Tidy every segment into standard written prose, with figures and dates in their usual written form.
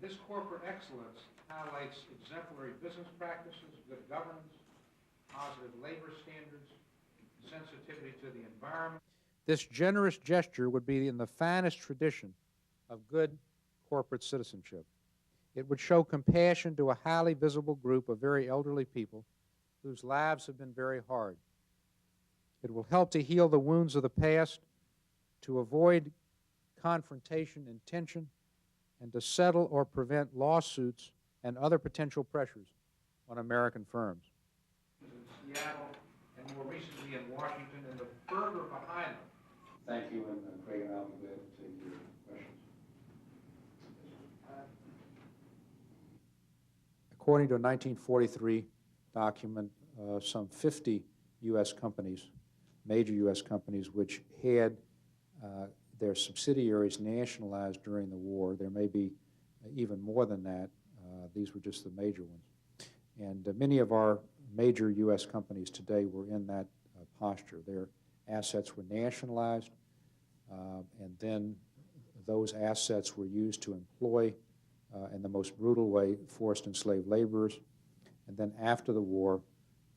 His corporate excellence highlights exemplary business practices, good governance, positive labor standards, sensitivity to the environment. This generous gesture would be in the finest tradition of good corporate citizenship. It would show compassion to a highly visible group of very elderly people whose lives have been very hard. It will help to heal the wounds of the past, to avoid confrontation and tension, and to settle or prevent lawsuits and other potential pressures on American firms. In Seattle and more recently in Washington, and the fervor behind them. Thank you, and Craig and I'll be glad to take your questions. According to a 1943 document, some 50 U.S. companies, major U.S. companies, which had their subsidiaries nationalized during the war. There may be even more than that. These were just the major ones. And many of our major U.S. companies today were in that posture. Their assets were nationalized, and then those assets were used to employ, in the most brutal way, forced enslaved laborers. And then after the war,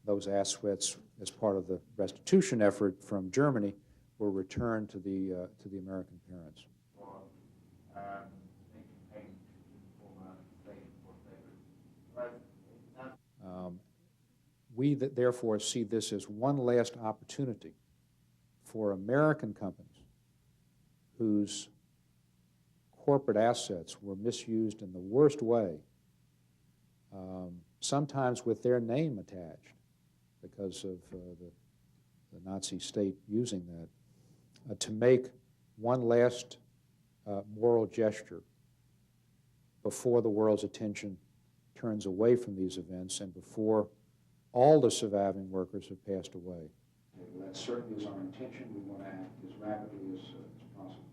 those assets, as part of the restitution effort from Germany, were returned to the American parents. We therefore see this as one last opportunity for American companies whose corporate assets were misused in the worst way, sometimes with their name attached because of the Nazi state using that, to make one last moral gesture before the world's attention turns away from these events and before all the surviving workers have passed away. That certainly is our intention. We want to act as rapidly as possible.